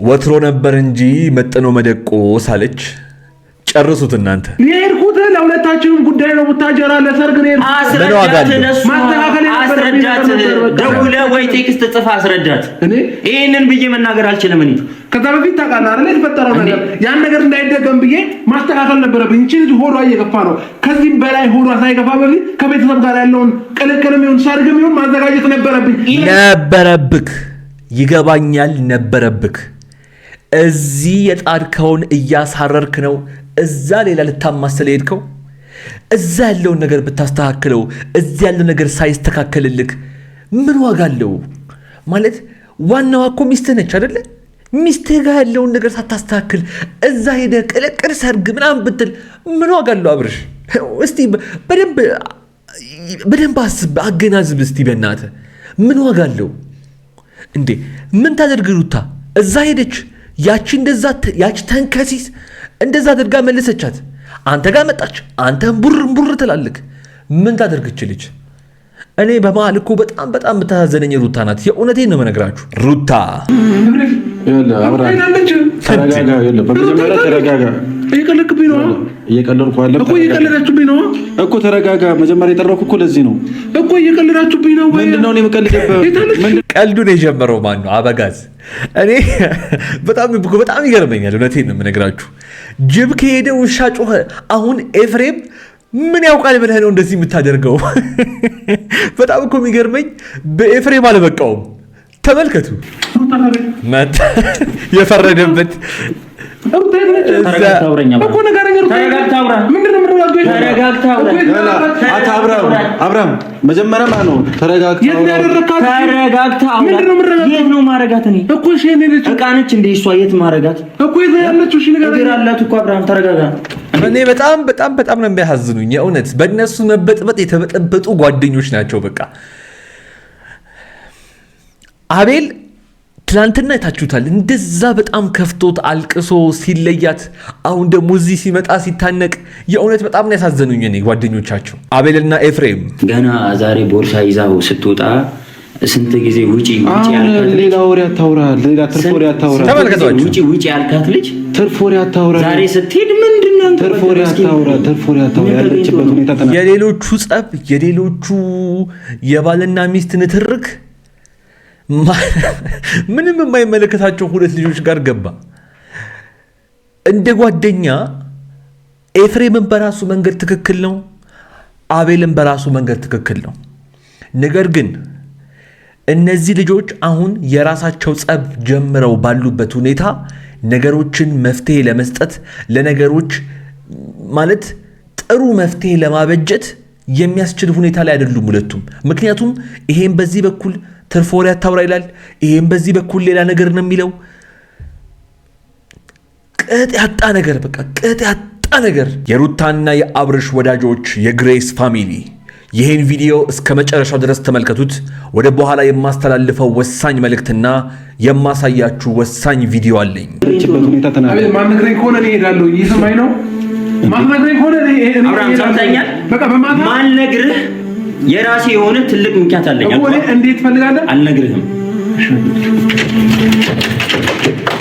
ወትሮ ነበር እንጂ መጥኖ መደቆስ አለች። ጨርሱት እናንተ። የሄድኩት ለሁለታችንም ጉዳይ ነው። ቡታጀራ ለሰርግ ነው። አስረዳት፣ ደውለህ ወይ ቴክስት ጽፋ አስረዳት። ይሄንን ብዬ መናገር አልችልም። እኔ ከዛ በፊት ታውቃለህ አይደል የተፈጠረው ነገር፣ ያን ነገር እንዳይደገም ብዬ ማስተካከል ነበረብኝ። እንጂ ልጅ ሆዷ እየገፋ ነው። ከዚህም በላይ ሆዷ ሳይገፋ በፊት ከቤተሰብ ጋር ያለውን ቅልቅልም ይሁን ሰርግም ይሁን ማዘጋጀት ነበረብክ። ይገባኛል፣ ነበረብክ። እዚህ የጣድከውን እያሳረርክ ነው። እዛ ሌላ ልታማስል ሄድከው። እዛ ያለውን ነገር ብታስተካክለው እዚህ ያለው ነገር ሳይስተካከልልክ ምን ዋጋ አለው? ማለት ዋናዋ እኮ ሚስትህ ነች አይደለ? ሚስትህ ጋር ያለውን ነገር ሳታስተካክል እዛ ሄደህ ቅልቅል ሰርግ ምናምን ብትል ምን ዋጋ አለው? አብርሽ እስቲ በደንብ አስብ፣ አገናዝብ እስቲ በእናትህ። ምን ዋጋ አለው እንዴ? ምን ታደርግ ሩታ? እዛ ሄደች ያቺ ተንከሲስ እንደዛ አድርጋ መለሰቻት። አንተ ጋር መጣች። አንተን ቡር ትላልክ። ምን ታደርግች ልጅ? እኔ በመሀል እኮ በጣም የምታሳዘነኝ ሩታ ናት። የእውነቴን ነው የምነግራችሁ። ሩታ እየቀለዳችሁብኝ ነው እኮ። ተረጋጋ። መጀመሪያ የጠራሁህ እኮ ለዚህ ነው እኮ። እየቀለዳችሁብኝ ነው። ምንድነው እኔ የምቀልድብህ? ቀልዱን የጀመረው ማን ነው? አበጋዝ። እኔ በጣም ይገርመኛል። እውነቴን ነው የምነግራችሁ። ጅብ ከሄደ ውሻ ጮኸ። አሁን ኤፍሬም ምን ያውቃል ብለህ ነው እንደዚህ የምታደርገው? በጣም እኮ የሚገርመኝ በኤፍሬም አልበቃውም። ተመልከቱ፣ የፈረደበት አብርሃም መጀመሪያ ማለት ነው ተረጋግታ የት ነው ማረጋት? እኔ እኮ ዕቃ ነች እንደ እሷ የት ማረጋት እኮ ያለችው? እሺ ነገር አላት እኮ አብርሃም ተረጋጋ። እኔ በጣም ነው የሚያሳዝኑኝ የእውነት። በእነሱ መበጥበጥ የተበጠበጡ ጓደኞች ናቸው። በቃ አቤል ትላንትና አይታችሁታል። እንደዛ በጣም ከፍቶት አልቅሶ ሲለያት፣ አሁን ደግሞ እዚህ ሲመጣ ሲታነቅ፣ የእውነት በጣም ነው ያሳዘኑኝ እኔ ጓደኞቻቸው አቤልና ኤፍሬም። ገና ዛሬ ቦርሳ ይዛው ስትወጣ ስንት ጊዜ ውጪ ያልካት ሌላ ወሬ አታውራ፣ ሌላ ትርፍ ወሬ አታውራ። ተመልከቷቸው። ውጪ ያልካት ልጅ ትርፍ ወሬ አታውራ። ዛሬ ስትሄድ ምንድነው ትርፍ ወሬ አታውራ። ያለችበት ሁኔታ ተና የሌሎቹ ጸብ፣ የሌሎቹ የባልና ሚስት ንትርክ ምንም የማይመለከታቸው ሁለት ልጆች ጋር ገባ። እንደ ጓደኛ ኤፍሬምን በራሱ መንገድ ትክክል ነው፣ አቤልን በራሱ መንገድ ትክክል ነው። ነገር ግን እነዚህ ልጆች አሁን የራሳቸው ጸብ ጀምረው ባሉበት ሁኔታ ነገሮችን መፍትሄ ለመስጠት ለነገሮች ማለት ጥሩ መፍትሄ ለማበጀት የሚያስችል ሁኔታ ላይ አይደሉም ሁለቱም። ምክንያቱም ይሄን በዚህ በኩል ትርፍ ወሬ አታውራ ይላል፣ ይሄን በዚህ በኩል ሌላ ነገር ነው የሚለው። ቅጥ ያጣ ነገር፣ በቃ ቅጥ ያጣ ነገር። የሩታና የአብርሽ ወዳጆች፣ የግሬስ ፋሚሊ ይህን ቪዲዮ እስከ መጨረሻው ድረስ ተመልከቱት። ወደ በኋላ የማስተላልፈው ወሳኝ መልእክትና የማሳያችሁ ወሳኝ ቪዲዮ አለኝ። ማንነግረኝ ከሆነ እሄዳለሁ። እየሰማኝ ነው። ማንነግረኝ ከሆነ አብርሃም ሰምተኛል። በቃ በማታ ማንነግርህ የራሴ የሆነ ትልቅ ምክንያት አለኝ። እንዴት ፈልጋለህ? አልነግርህም።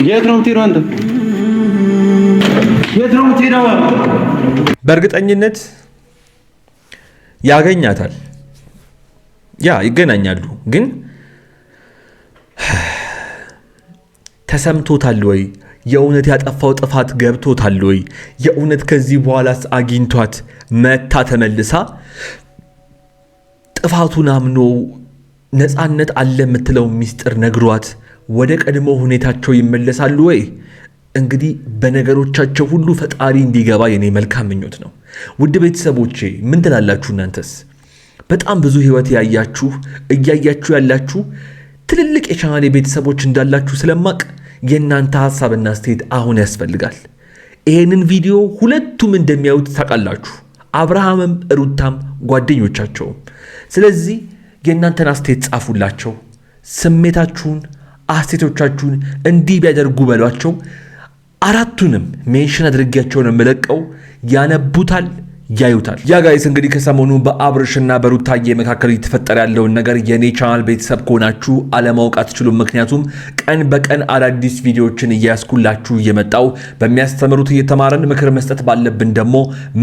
የት ነው የምትሄደው አንተ? የት ነው የምትሄደው? በእርግጠኝነት ያገኛታል። ያ ይገናኛሉ። ግን ተሰምቶታል ወይ? የእውነት ያጠፋው ጥፋት ገብቶታል ወይ? የእውነት ከዚህ በኋላስ አግኝቷት መታ ተመልሳ ጥፋቱን አምኖ ነፃነት አለ የምትለው ሚስጥር ነግሯት ወደ ቀድሞ ሁኔታቸው ይመለሳሉ ወይ? እንግዲህ በነገሮቻቸው ሁሉ ፈጣሪ እንዲገባ የኔ መልካም ምኞት ነው። ውድ ቤተሰቦቼ ምን ትላላችሁ እናንተስ? በጣም ብዙ ህይወት ያያችሁ እያያችሁ ያላችሁ ትልልቅ የቻናሌ ቤተሰቦች እንዳላችሁ ስለማቅ የእናንተ ሐሳብና አስተያየት አሁን ያስፈልጋል። ይሄንን ቪዲዮ ሁለቱም እንደሚያዩት ታውቃላችሁ፣ አብርሃምም ሩታም ጓደኞቻቸውም። ስለዚህ የእናንተን አስተያየት ጻፉላቸው። ስሜታችሁን አስተያየቶቻችሁን እንዲህ ቢያደርጉ በሏቸው። አራቱንም ሜንሽን አድርጌያቸው ነው የምለቀው። ያነቡታል፣ ያዩታል። ያ ጋይስ እንግዲህ ከሰሞኑ በአብርሽና በሩታዬ መካከል እየተፈጠረ ያለውን ነገር የኔ ቻናል ቤተሰብ ከሆናችሁ አለማወቅ አትችሉም። ምክንያቱም ቀን በቀን አዳዲስ ቪዲዮዎችን እያስኩላችሁ እየመጣው በሚያስተምሩት እየተማረን ምክር መስጠት ባለብን ደግሞ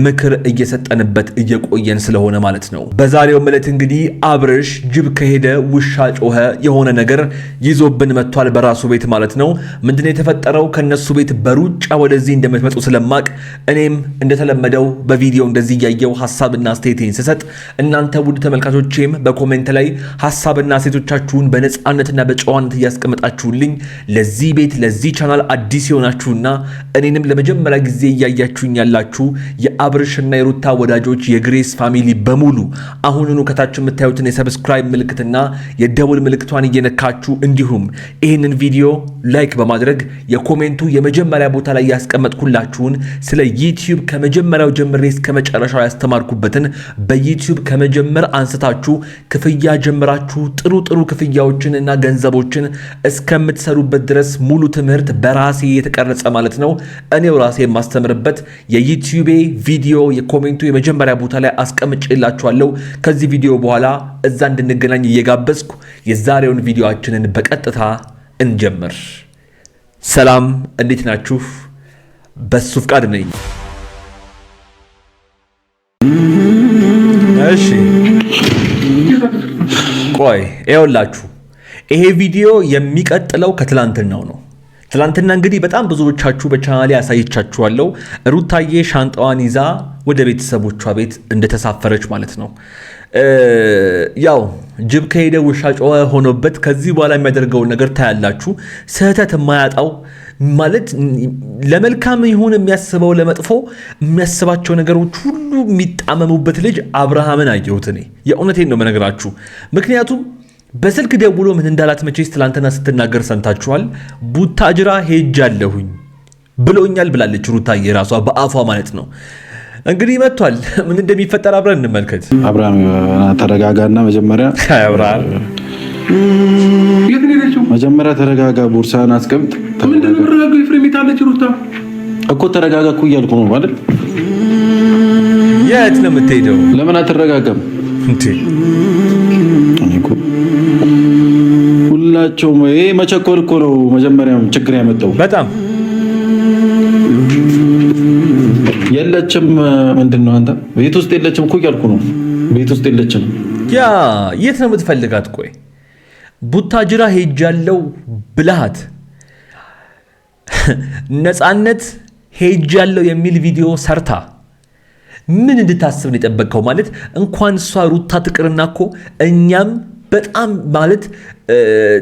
ምክር እየሰጠንበት እየቆየን ስለሆነ ማለት ነው። በዛሬው ዕለት እንግዲህ አብርሽ ጅብ ከሄደ ውሻ ጮኸ የሆነ ነገር ይዞብን መጥቷል፣ በራሱ ቤት ማለት ነው። ምንድነው የተፈጠረው? ከነሱ ቤት በሩጫ ወደዚህ እንደምትመጡ ስለማቅ እኔም እንደተለመደው በቪዲዮ እንደዚህ ያየው ሐሳብና አስተያየቴን ስሰጥ እናንተ ውድ ተመልካቾቼም በኮሜንት ላይ ሐሳብና አስተያየቶቻችሁን በነጻነትና በጨዋነት እያስቀመጣችሁልኝ ለዚህ ቤት ለዚህ ቻናል አዲስ የሆናችሁና እኔንም ለመጀመሪያ ጊዜ እያያችሁኝ ያላችሁ የአብርሽና የሩታ ወዳጆች የግሬስ ፋሚሊ በሙሉ አሁኑኑ ከታች የምታዩትን የሰብስክራይብ ምልክትና የደውል ምልክቷን እየነካችሁ እንዲሁም ይህንን ቪዲዮ ላይክ በማድረግ የኮሜንቱ የመጀመሪያ ቦታ ላይ ያስቀመጥኩላችሁን ስለ ዩቲዩብ ከመጀመሪያው ጀምሬ እስከ መጨረሻው ያስተማርኩበትን በዩቲዩብ ከመጀመር አንስታችሁ ክፍያ ጀምራችሁ ጥሩ ክፍያዎችን እና ገንዘቦችን እስከምትሰሩበት ድረስ ሙሉ ትምህርት በራሴ የተቀረጸ ማለት ነው እኔው ራሴ የማስተምርበት የዩቲዩብ ቪዲዮ የኮሜንቱ የመጀመሪያ ቦታ ላይ አስቀምጬላችኋለሁ። ከዚህ ቪዲዮ በኋላ እዛ እንድንገናኝ እየጋበዝኩ የዛሬውን ቪዲዮአችንን በቀጥታ እንጀምር። ሰላም፣ እንዴት ናችሁ? በሱ ፍቃድ ነኝ። እሺ ቆይ ይኸውላችሁ ይሄ ቪዲዮ የሚቀጥለው ከትላንትናው ነው። ትላንትና እንግዲህ በጣም ብዙዎቻችሁ በቻናሌ ያሳይቻችኋለሁ ሩታዬ ሻንጣዋን ይዛ ወደ ቤተሰቦቿ ቤት እንደተሳፈረች ማለት ነው። ያው ጅብ ከሄደ ውሻ ጮኸ ሆኖበት ከዚህ በኋላ የሚያደርገውን ነገር ታያላችሁ። ስህተት የማያጣው ማለት ለመልካም ይሁን የሚያስበው ለመጥፎ የሚያስባቸው ነገሮች ሁሉ የሚጣመሙበት ልጅ አብርሃምን አየሁት እኔ። የእውነቴን ነው መነግራችሁ። ምክንያቱም በስልክ ደውሎ ምን እንዳላት መቼስ ትላንትና ስትናገር ሰምታችኋል። ቡታጅራ ሄጃለሁኝ ብሎኛል ብላለች ሩታዬ ራሷ በአፏ ማለት ነው። እንግዲህ መጥቷል። ምን እንደሚፈጠር አብረን እንመልከት። አብርሃም ተረጋጋና መጀመሪያ ተረጋጋ፣ ቦርሳን አስቀምጥ። ምንድነው ተረጋጋ? ፍሬም ይታለች ሩታ እኮ ተረጋጋ እኮ እያልኩ ነው አይደል? የት ነው የምትሄደው? ለምን አትረጋጋም እንዴ? ሁላቸውም ይሄ መቸኮል እኮ ነው መጀመሪያም ችግር ያመጣው። በጣም የለችም። ምንድነው አንተ ቤት ውስጥ የለችም እኮ እያልኩ ነው። ቤት ውስጥ የለችም። ያ የት ነው የምትፈልጋት? ቆይ ቡታጅራ ሄጃለሁ ብልሃት ነፃነት ሄጃለሁ የሚል ቪዲዮ ሰርታ ምን እንድታስብ ነው የጠበቀው? ማለት እንኳን እሷ ሩታ ትቅርና እኮ እኛም በጣም ማለት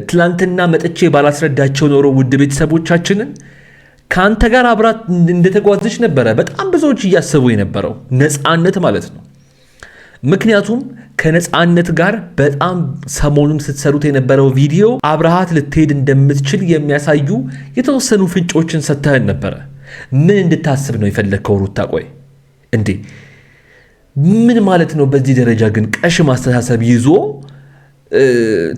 ትላንትና መጥቼ ባላስረዳቸው ኖሮ ውድ ቤተሰቦቻችንን ከአንተ ጋር አብራት እንደተጓዘች ነበረ በጣም ብዙዎች እያሰቡ የነበረው ነፃነት ማለት ነው። ምክንያቱም ከነፃነት ጋር በጣም ሰሞኑን ስትሰሩት የነበረው ቪዲዮ አብርሃት ልትሄድ እንደምትችል የሚያሳዩ የተወሰኑ ፍንጮችን ሰጥተህን ነበረ። ምን እንድታስብ ነው የፈለግከው ሩታ? ቆይ እንዴ ምን ማለት ነው? በዚህ ደረጃ ግን ቀሽም አስተሳሰብ ይዞ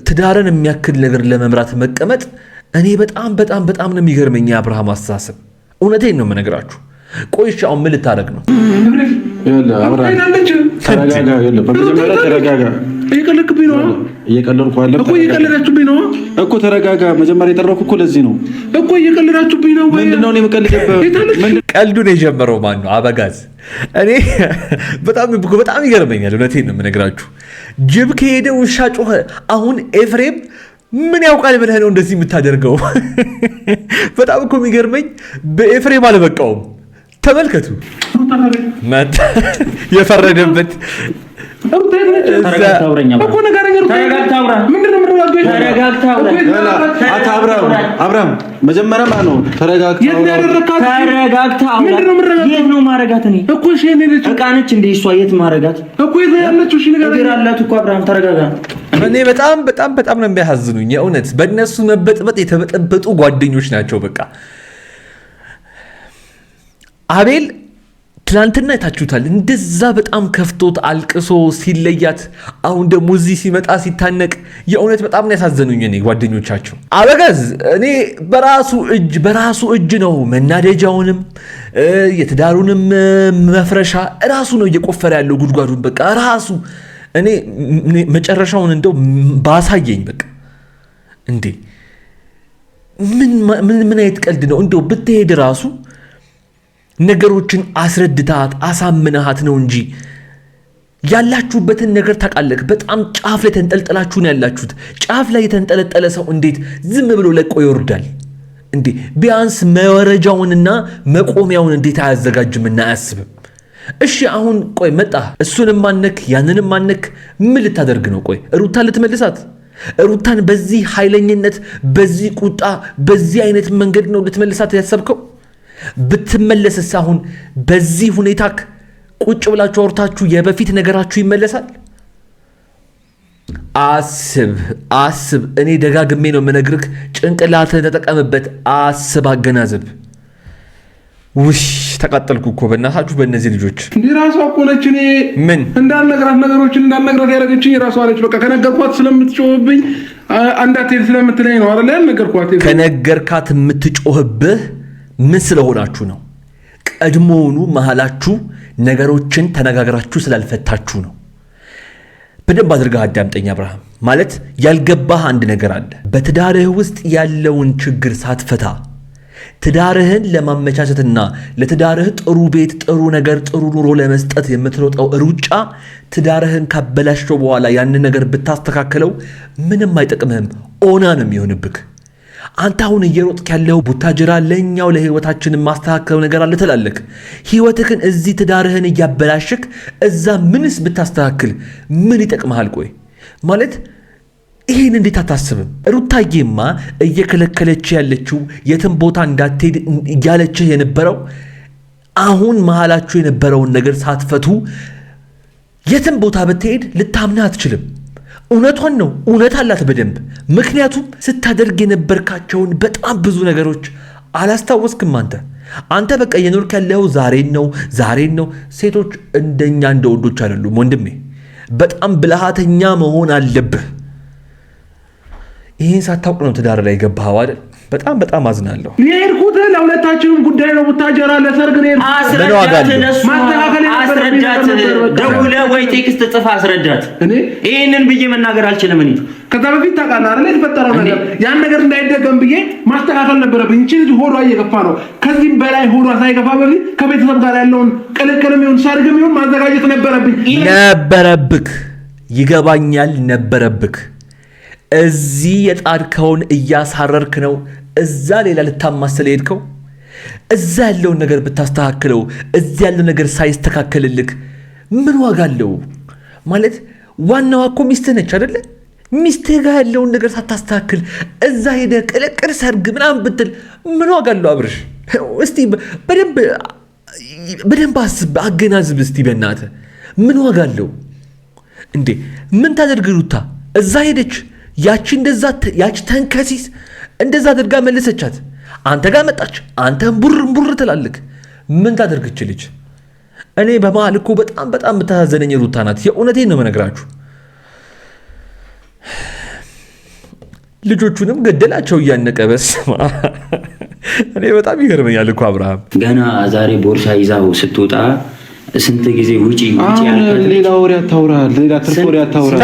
ትዳርን የሚያክል ነገር ለመምራት መቀመጥ እኔ በጣም ነው የሚገርመኝ የአብርሃም አስተሳሰብ። እውነቴን ነው የምነግራችሁ። ቆይሽ አሁን ምን ልታደርግ ነው? ተረጋጋ። እየቀለድክብኝ ነው እኮ ተረጋጋ። መጀመሪያ የጠራኩህ እኮ ለዚህ ነው እኮ። እየቀለዳችሁብኝ ነው። ምንድነው እኔ የምቀልድብህ? ቀልዱን የጀመረው ማን ነው? አበጋዝ። እኔ በጣም ይገርመኛል። እውነቴን ነው የምነግራችሁ። ጅብ ከሄደ ውሻ ጮኸ። አሁን ኤፍሬም ምን ያውቃል ብለህ ነው እንደዚህ የምታደርገው? በጣም እኮ የሚገርመኝ በኤፍሬም አልበቃውም። ተመልከቱ የፈረደበት አብርሃም መጀመሪያ ማለት ነው ተረጋግታ እኔ በጣም ነው የሚያሳዝኑኝ። የእውነት በእነሱ መበጥበጥ የተበጠበጡ ጓደኞች ናቸው። በቃ አቤል ትላንትና አይታችሁታል። እንደዛ በጣም ከፍቶት አልቅሶ ሲለያት፣ አሁን ደግሞ እዚህ ሲመጣ ሲታነቅ፣ የእውነት በጣም ነው ያሳዘኑኝ እኔ ጓደኞቻቸው። አበጋዝ እኔ በራሱ እጅ ነው መናደጃውንም የትዳሩንም መፍረሻ ራሱ ነው እየቆፈረ ያለው ጉድጓዱን። በቃ ራሱ እኔ መጨረሻውን እንደው ባሳየኝ በቃ እንዴ ምን አይነት ቀልድ ነው እንደው ብትሄድ ራሱ ነገሮችን አስረድታት አሳምናሃት ነው እንጂ ያላችሁበትን ነገር ታውቃለህ። በጣም ጫፍ ላይ ተንጠልጥላችሁ ነው ያላችሁት። ጫፍ ላይ የተንጠለጠለ ሰው እንዴት ዝም ብሎ ለቆ ይወርዳል እንዴ? ቢያንስ መወረጃውንና መቆሚያውን እንዴት አያዘጋጅምና አያስብም? እሺ አሁን ቆይ መጣ፣ እሱንም ማነክ ያንንም ማነክ፣ ምን ልታደርግ ነው? ቆይ ሩታን ልትመልሳት? ሩታን በዚህ ኃይለኝነት፣ በዚህ ቁጣ፣ በዚህ አይነት መንገድ ነው ልትመልሳት ያሰብከው? ብትመለስስ አሁን በዚህ ሁኔታ ቁጭ ብላችሁ አውርታችሁ የበፊት ነገራችሁ ይመለሳል? አስብ። እኔ ደጋግሜ ነው የምነግርህ፣ ጭንቅላትህን ተጠቀምበት፣ አስብ፣ አገናዘብ። ውሽ ተቃጠልኩ እኮ በእናታችሁ በእነዚህ ልጆች። እንዲህ ራሷ እኮ ነች። እኔ ምን እንዳልነግራት ነገሮችን እንዳልነግራት ያደረገችኝ ራሷ ነች። በቃ ከነገርኳት ስለምትጮህብኝ አንዳትሄድ ስለምትለኝ ነው አይደል ያልነገርኳት። ከነገርካት የምትጮህብህ ምን ስለሆናችሁ ነው? ቀድሞውኑ መሃላችሁ ነገሮችን ተነጋግራችሁ ስላልፈታችሁ ነው። በደንብ አድርገህ አዳምጠኝ አብርሃም። ማለት ያልገባህ አንድ ነገር አለ። በትዳርህ ውስጥ ያለውን ችግር ሳትፈታ ትዳርህን ለማመቻቸትና ለትዳርህ ጥሩ ቤት፣ ጥሩ ነገር፣ ጥሩ ኑሮ ለመስጠት የምትሮጠው ሩጫ ትዳርህን ካበላሸው በኋላ ያንን ነገር ብታስተካከለው ምንም አይጠቅምህም። ኦና ነው የሚሆንብህ። አንተ አሁን እየሮጥክ ያለው ቡታጅራ ለኛው ለህይወታችን ማስተካከለው ነገር አለ ትላለህ። ህይወትህን እዚህ ትዳርህን እያበላሽክ እዛ ምንስ ብታስተካክል ምን ይጠቅምሃል? ቆይ ማለት ይሄን እንዴት አታስብም? ሩታዬማ እየከለከለች ያለችው የትም ቦታ እንዳትሄድ እያለችህ የነበረው አሁን መሃላችሁ የነበረውን ነገር ሳትፈቱ የትም ቦታ ብትሄድ ልታምና አትችልም። እውነቷን ነው። እውነት አላት በደንብ። ምክንያቱም ስታደርግ የነበርካቸውን በጣም ብዙ ነገሮች አላስታወስክም። አንተ በቃ የኖርክ ያለው ዛሬን ነው። ሴቶች እንደኛ እንደ ወንዶች አይደሉም ወንድሜ። በጣም ብልሃተኛ መሆን አለብህ። ይህን ሳታውቅ ነው ትዳር ላይ ገባኸው አይደል? በጣም አዝናለሁ። የሄድኩት ለሁለታችንም ጉዳይ ነው። ቡታጀራ ለሰርግ ነው። አስረዳት፣ ደውለህ ወይ ቴክስት ጽፈህ አስረዳት። ይሄንን ብዬ መናገር አልችልም። እኔ ከዛ በፊት ታውቃለህ አይደል የተፈጠረው ነገር፣ ያን ነገር እንዳይደገም ብዬ ማስተካከል ነበረብኝ። እቺ ልጅ ሆዷ እየገፋ ነው። ከዚህም በላይ ሆዷ ሳይገፋ በፊት ከቤተሰብ ጋር ያለውን ቅልቅልም ይሁን ሰርግም ይሁን ማዘጋጀት ነበረብኝ። ይገባኛል፣ ነበረብክ። እዚህ የጣድከውን እያሳረርክ ነው። እዛ ሌላ ልታማስል ሄድከው። እዛ ያለውን ነገር ብታስተካክለው፣ እዚህ ያለው ነገር ሳይስተካከልልክ ምን ዋጋ አለው? ማለት ዋናዋ እኮ ሚስትህ ነች አይደለ? ሚስትህ ጋር ያለውን ነገር ሳታስተካክል እዛ ሄደህ ቅልቅል ሰርግ ምናምን ብትል ምን ዋጋ አለው? አብርሽ እስቲ በደንብ አስብ፣ አገናዝብ እስቲ በእናትህ። ምን ዋጋ አለው እንዴ? ምን ታደርግ ሩታ? እዛ ሄደች ያቺ ተንከሲስ እንደዛ አድርጋ መለሰቻት። አንተ ጋር መጣች። አንተን ቡር ትላልክ። ምን ታደርግች ልጅ? እኔ በመሃል እኮ በጣም የምታሳዘነኝ ሩታ ናት። የእውነቴን ነው መነግራችሁ። ልጆቹንም ገደላቸው እያነቀ። በስመ አብ እኔ በጣም ይገርመኛል እኮ አብርሃም። ገና ዛሬ ቦርሳ ይዛው ስትወጣ ስንት ጊዜ ውጪ ያልካት ሌላ ወሬ አታውራ፣ ሌላ ትርፍ ወሬ አታውራ።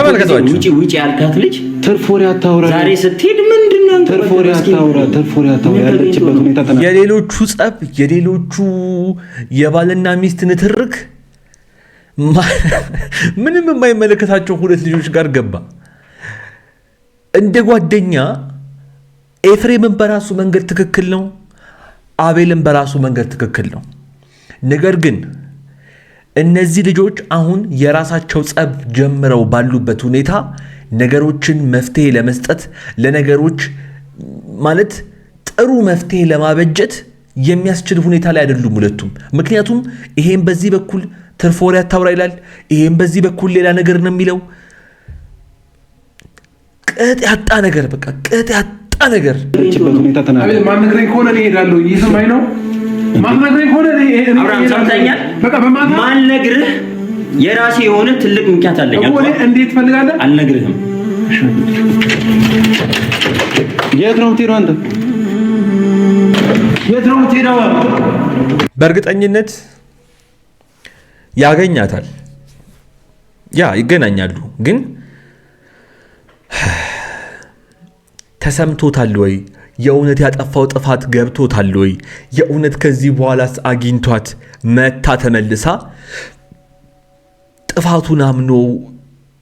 ውጪ ያልካት ልጅ ትርፍ ወሬ አታውራ። ዛሬ ስትሄድ ምንድነው ትርፍ ወሬ አታውራ፣ ያለችበት ሁኔታ ተናገር። የሌሎቹ ጸብ፣ የሌሎቹ የባልና ሚስት ንትርክ ምንም የማይመለከታቸው ሁለት ልጆች ጋር ገባ። እንደ ጓደኛ ኤፍሬምን በራሱ መንገድ ትክክል ነው፣ አቤልን በራሱ መንገድ ትክክል ነው። ነገር ግን እነዚህ ልጆች አሁን የራሳቸው ጸብ ጀምረው ባሉበት ሁኔታ ነገሮችን መፍትሄ ለመስጠት ለነገሮች ማለት ጥሩ መፍትሄ ለማበጀት የሚያስችል ሁኔታ ላይ አይደሉም ሁለቱም። ምክንያቱም ይሄን በዚህ በኩል ትርፍ ወሬ አታውራ ይላል፣ ይሄን በዚህ በኩል ሌላ ነገር ነው የሚለው። ቅጥ ያጣ ነገር። ያለችበት ሁኔታ ተናገር። ማን ነግረኝ ከሆነ እሄዳለሁ። ይሰማኝ ነው ማትነግረኝ ከሆነ አብርሃም ሰምተኛል። በቃ በማታ ማልነግርህ የራሴ የሆነ ትልቅ ምክንያት አለኝ። እንዴት ፈልጋለህ? አልነግርህም። የት ነው የምትሄደው አንተ? የት ነው የምትሄደው? በእርግጠኝነት ያገኛታል። ያ ይገናኛሉ። ግን ተሰምቶታል ወይ? የእውነት ያጠፋው ጥፋት ገብቶታል ወይ? የእውነት ከዚህ በኋላስ አግኝቷት መታ ተመልሳ ጥፋቱን አምኖ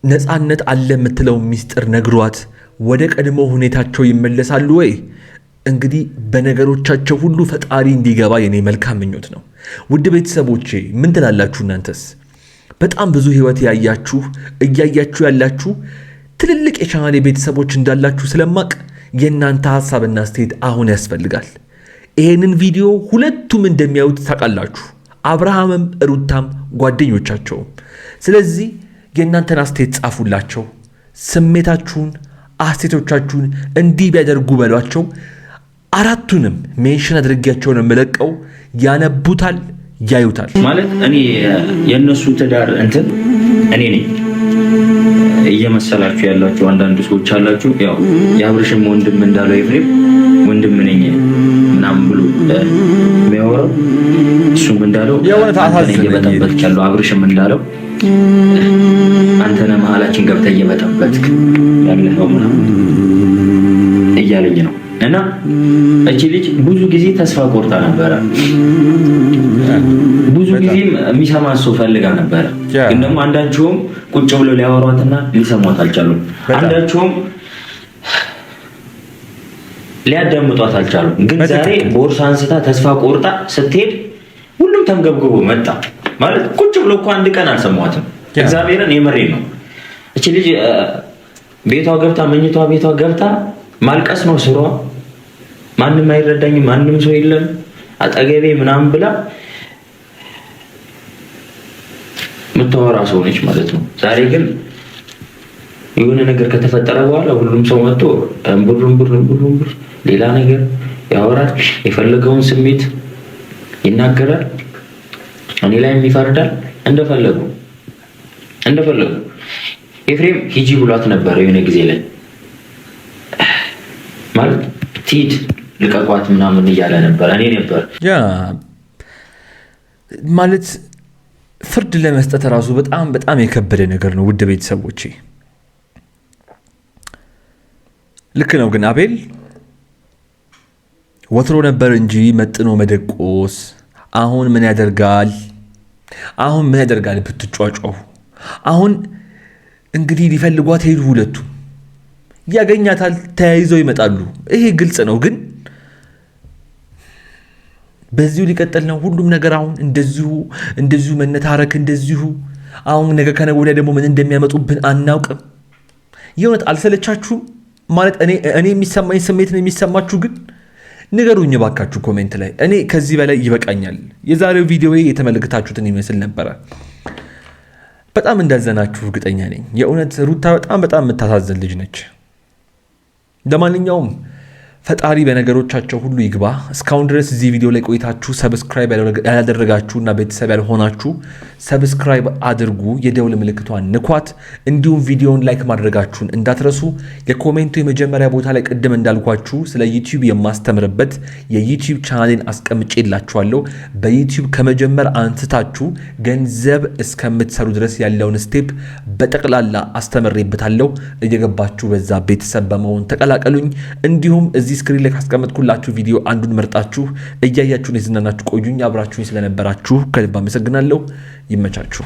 ነፃነት አለ የምትለው ሚስጥር ነግሯት ወደ ቀድሞ ሁኔታቸው ይመለሳሉ ወይ? እንግዲህ በነገሮቻቸው ሁሉ ፈጣሪ እንዲገባ የኔ መልካም ምኞት ነው። ውድ ቤተሰቦቼ ምን ትላላችሁ እናንተስ? በጣም ብዙ ህይወት ያያችሁ እያያችሁ ያላችሁ ትልልቅ የቻናሌ ቤተሰቦች እንዳላችሁ ስለማቅ የእናንተ ሐሳብና አስተያየት አሁን ያስፈልጋል። ይሄንን ቪዲዮ ሁለቱም እንደሚያዩት ታውቃላችሁ፣ አብርሃምም ሩታም ጓደኞቻቸውም። ስለዚህ የእናንተን አስተያየት ጻፉላቸው። ስሜታችሁን አስተያየቶቻችሁን እንዲህ ቢያደርጉ በሏቸው። አራቱንም ሜንሽን አድርጌያቸው ነው የምለቀው። ያነቡታል፣ ያዩታል። ማለት እኔ የእነሱ ትዳር እንትን እኔ ነኝ እየመሰላችሁ ያላችሁ አንዳንድ ሰዎች አላችሁ። ያው የአብርሽም ወንድም እንዳለው ኤፍሬም ወንድም ነኝ ምናምን ብሎ የሚያወራው እሱም እንዳለው እየበጠበጥክ ያለው አብርሽም እንዳለው አንተነህ መሀላችን ገብተህ እየበጠበጥክ ያለኸው ምናምን እያለኝ ነው። እና እቺ ልጅ ብዙ ጊዜ ተስፋ ቆርጣ ነበረ። ብዙ ጊዜ የሚሰማት ሰው ፈልጋ ነበረ። ግን ደግሞ አንዳቸውም ቁጭ ብለው ሊያወሯትና ሊሰሟት አልቻሉም። አንዳቸውም ሊያዳምጧት አልቻሉም። ግን ዛሬ ቦርሳ አንስታ ተስፋ ቆርጣ ስትሄድ ሁሉም ተንገብግቦ መጣ። ማለት ቁጭ ብሎ እኮ አንድ ቀን አልሰማዋትም። እግዚአብሔርን የመሬን ነው። እቺ ልጅ ቤቷ ገብታ መኝቷ ቤቷ ገብታ ማልቀስ ነው ስሯ። ማንም አይረዳኝም፣ ማንም ሰው የለም አጠገቤ ምናምን ብላ ምትወራ ሰው ነች ማለት ነው። ዛሬ ግን የሆነ ነገር ከተፈጠረ በኋላ ሁሉም ሰው መጥቶ እምቡር ሌላ ነገር ያወራል፣ የፈለገውን ስሜት ይናገራል፣ እኔ ላይም ይፈርዳል። እንደፈለጉ ኤፍሬም ሂጂ ብሏት ነበር የሆነ ጊዜ ላይ ማለት ትሂድ ልቀቋት ምናምን እያለ ነበር። እኔ ነበር ያ ማለት ፍርድ ለመስጠት ራሱ በጣም የከበደ ነገር ነው። ውድ ቤተሰቦቼ ልክ ነው። ግን አቤል ወትሮ ነበር እንጂ መጥኖ መደቆስ አሁን ምን ያደርጋል? ብትጫጫው አሁን እንግዲህ ሊፈልጓት ሄዱ። ሁለቱ ያገኛታል፣ ተያይዘው ይመጣሉ። ይሄ ግልጽ ነው። ግን በዚሁ ሊቀጥል ነው ሁሉም ነገር። አሁን እንደዚሁ መነታረክ እንደዚሁ አሁን ነገ ከነገ ወዲያ ደግሞ ምን እንደሚያመጡብን አናውቅም። የእውነት አልሰለቻችሁም? ማለት እኔ የሚሰማኝ ስሜት ነው የሚሰማችሁ? ግን ንገሩኝ ባካችሁ ኮሜንት ላይ። እኔ ከዚህ በላይ ይበቃኛል። የዛሬው ቪዲዮ የተመለከታችሁትን ይመስል ነበረ። በጣም እንዳዘናችሁ እርግጠኛ ነኝ። የእውነት ሩታ በጣም የምታሳዝን ልጅ ነች። ለማንኛውም ፈጣሪ በነገሮቻቸው ሁሉ ይግባ። እስካሁን ድረስ እዚህ ቪዲዮ ላይ ቆይታችሁ ሰብስክራይብ ያላደረጋችሁና ቤተሰብ ያልሆናችሁ ሰብስክራይብ አድርጉ፣ የደውል ምልክቷን ንኳት። እንዲሁም ቪዲዮውን ላይክ ማድረጋችሁን እንዳትረሱ። የኮሜንቱ የመጀመሪያ ቦታ ላይ ቅድም እንዳልኳችሁ ስለ ዩቲዩብ የማስተምርበት የዩቲዩብ ቻናሌን አስቀምጬላችኋለሁ። በዩቲዩብ ከመጀመር አንስታችሁ ገንዘብ እስከምትሰሩ ድረስ ያለውን ስቴፕ በጠቅላላ አስተምሬበታለሁ። እየገባችሁ በዛ ቤተሰብ በመሆን ተቀላቀሉኝ። እንዲሁም እዚህ ስክሪን ላይ ካስቀመጥኩላችሁ ቪዲዮ አንዱን መርጣችሁ እያያችሁን የዝናናችሁ ቆዩኝ። አብራችሁኝ ስለነበራችሁ ከልብ አመሰግናለሁ። ይመቻችሁ።